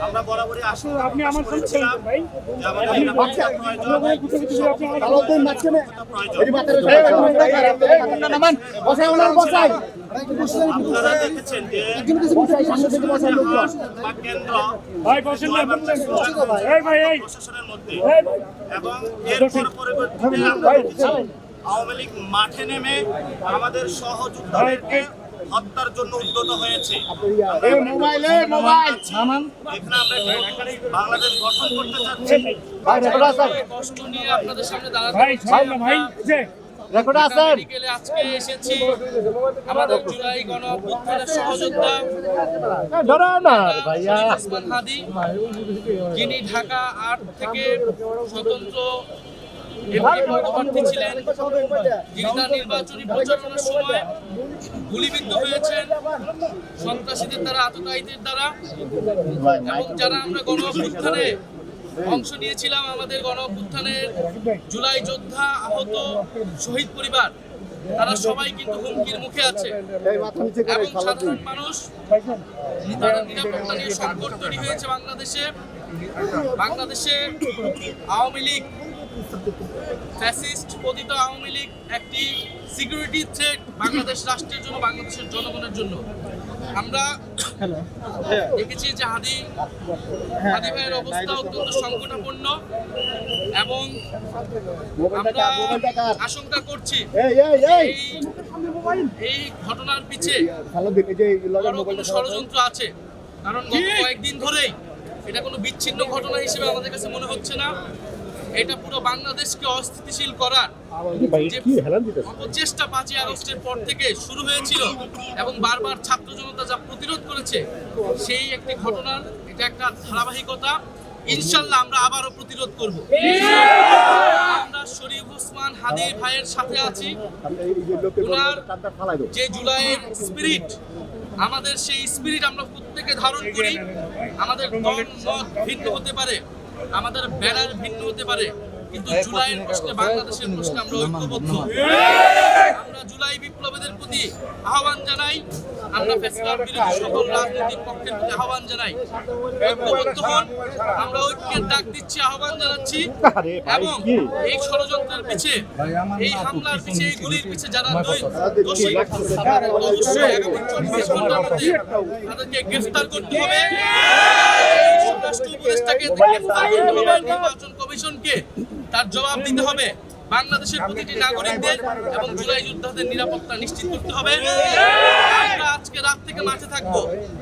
আমরা বরাবরই আপনি আমার সঙ্গে চলুন ভাই। আপনারা দেখেছেন যে ভাই বসেন না, এই ভাই এই প্রশাসনের মধ্যে এবং এরপর পরবর্তীতে আমরা দেখেছি আওয়ামী লীগ মাঠে নেমে আমাদের সহযোদ্ধাদেরকে হত্যার জন্য উদ্যত হয়েছে। এখানে আমরা বাংলাদেশ গঠন করতে চাচ্ছি। কষ্ট নিয়ে আপনাদের সামনে দাঁড়াতে ভাই ভাই যে মেডিকেলে আজকে এসেছি। আমাদের জুলাই গণ অভ্যুত্থানের সহযোদ্ধা ওসমান হাদি, যিনি ঢাকা ৮ থেকে স্বতন্ত্র এমপি পদপ্রার্থী ছিলেন, যিনি তার নির্বাচনী প্রচারণার সময় গুলিবিদ্ধ হয়েছেন সন্ত্রাসীদের দ্বারা, আততায়ীদের দ্বারা। এবং যারা আমরা গণ অভ্যুত্থানে অংশ নিয়েছিলাম, আমাদের গণ অভ্যুত্থানের জুলাই যোদ্ধা, আহত, শহীদ পরিবার, তারা সবাই কিন্তু হুমকির মুখে আছে। এবং সাধারণ মানুষ, তারা নিরাপত্তা নিয়ে সংকট তৈরি হয়েছে বাংলাদেশে আওয়ামী লীগ, ফ্যাসিস্ট পতিত আওয়ামী লীগ একটি সিকিউরিটি থ্রেট বাংলাদেশ রাষ্ট্রের জন্য, বাংলাদেশের জনগণের জন্য। আমরা দেখেছি যে হাদি ভাইয়ের অবস্থা অত্যন্ত সংকটাপন্ন এবং আমরা আশঙ্কা করছি এই ঘটনার পিছে বড় কোনো ষড়যন্ত্র আছে। কারণ গত কয়েকদিন ধরেই এটা কোনো বিচ্ছিন্ন ঘটনা হিসেবে আমাদের কাছে মনে হচ্ছে না। এটা পুরো বাংলাদেশকে অস্থিতিশীল করার যে অপচেষ্টা ৫ই আগস্টের পর থেকে শুরু হয়েছিল এবং বারবার ছাত্র জনতা যা প্রতিরোধ করেছে, সেই একটি ঘটনার এটা একটা ধারাবাহিকতা। ইনশাল্লাহ আমরা আবারও প্রতিরোধ করব। আমরা শরীফ ওসমান হাদি ভাইয়ের সাথে আছি। ওনার যে জুলাইয়ের স্পিরিট, আমাদের সেই স্পিরিট আমরা প্রত্যেকে ধারণ করি। আমাদের দল মত ভিন্ন হতে পারে, আমাদের ব্যানার ভিন্ন হতে পারে, কিন্তু জুলাইয়ের প্রশ্নে, বাংলাদেশের প্রশ্নে আমরা ঐক্যবদ্ধ। আমরা জুলাই বিপ্লবীদের প্রতি আহ্বান জানাই, আমরা ফ্যাসিবাদ বিরোধী সকল রাজনৈতিক পক্ষের প্রতি আহ্বান জানাই, ঐক্যবদ্ধ হন। আমরা ঐক্যের ডাক দিচ্ছি, আহ্বান জানাচ্ছি। এবং এই ষড়যন্ত্রের পিছে, এই হামলার পিছে, এই গুলির পিছে যারা দোষী, অবশ্যই আগামী ৪৪ ঘন্টার মধ্যে তাদেরকে গ্রেফতার করতে হবে। রাষ্ট্র উপদেষ্টাকে গ্রেফতার করতে হবে, নির্বাচন কমিশনকে তার জবাব দিতে হবে, বাংলাদেশের প্রতিটি নাগরিকদের এবং জুলাই যোদ্ধাদের নিরাপত্তা নিশ্চিত করতে হবে। আমরা আজকে রাত থেকে মাঠে থাকবো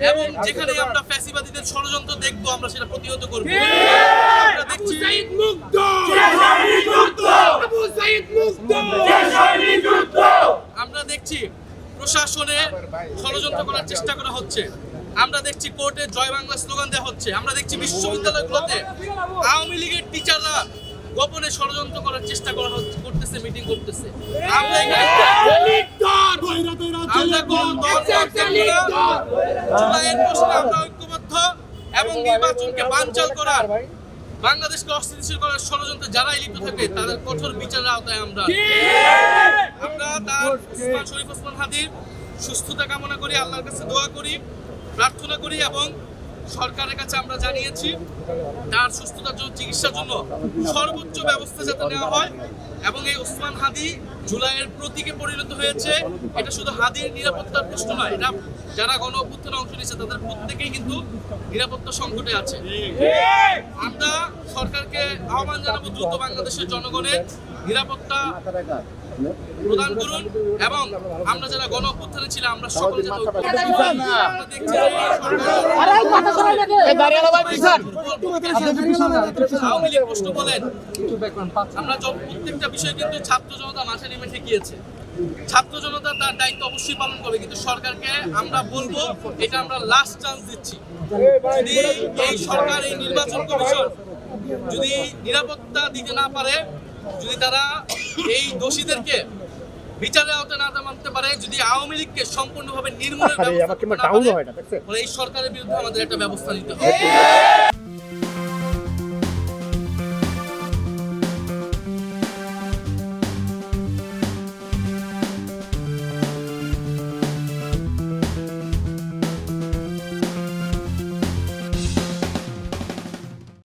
এবং যেখানে আমরা ফ্যাসিবাদীদের ষড়যন্ত্র দেখবো, আমরা সেটা প্রতিহত করবো। আমরা দেখছি প্রশাসনে ষড়যন্ত্র করার চেষ্টা করা হচ্ছে। আমরা দেখছি কোর্টে জয় বাংলা স্লোগান দেওয়া হচ্ছে। আমরা দেখছি বিশ্ববিদ্যালয়গুলোতে আওয়ামী লীগের টিচাররা গোপনে ষড়যন্ত্র করার চেষ্টা করতেছে, মিটিং করতেছে। আমরা জুলাইয়ের প্রশ্নে আমরা ঐক্যবদ্ধ এবং নির্বাচনকে বানচাল করার, বাংলাদেশকে অস্থিতিশীল করার ষড়যন্ত্রে যারাই লিপ্ত থাকে তাদের কঠোর বিচারের আওতায় আমরা তার শরীফ ওসমান হাদির সুস্থতা কামনা করি, আল্লাহর কাছে দোয়া করি, প্রার্থনা করি এবং সরকারের কাছে আমরা জানিয়েছি তার সুস্থতার জন্য, চিকিৎসার জন্য সর্বোচ্চ ব্যবস্থা যাতে নেওয়া হয়। এবং এই ওসমান হাদি জুলাইয়ের প্রতীকে পরিণত হয়েছে। এটা শুধু হাদির নিরাপত্তার প্রশ্ন নয়, এটা যারা গণ অভ্যুত্থানে অংশ নিয়েছে তাদের প্রত্যেকেই কিন্তু নিরাপত্তা সংকটে আছে। আমরা সরকারকে আহ্বান জানাবো, দ্রুত বাংলাদেশের জনগণের নিরাপত্তা প্রদান করুন এবং আমরা যারা গণ অভ্যুত্থানে ছিলাম আমরা সকলে যাতে আমরা দেখছি আওয়ামী লীগ প্রশ্ন বলেন, আমরা প্রত্যেকটা বিষয় কিন্তু ছাত্র জনতা মাঠে নেমে ঠেকিয়েছে। ছাত্র জনতা তার দায়িত্ব অবশ্যই পালন করবে, কিন্তু সরকারকে আমরা বলবো এটা আমরা লাস্ট চান্স দিচ্ছি। যদি এই সরকার, এই নির্বাচন কমিশন যদি নিরাপত্তা দিতে না পারে, যদি তারা এই দোষীদেরকে বিচারের আওতায় না মানতে পারে, যদি আওয়ামী লীগকে সম্পূর্ণভাবে নির্মূলের ব্যবস্থা না পারে, এই সরকারের বিরুদ্ধে আমাদের একটা ব্যবস্থা নিতে হবে।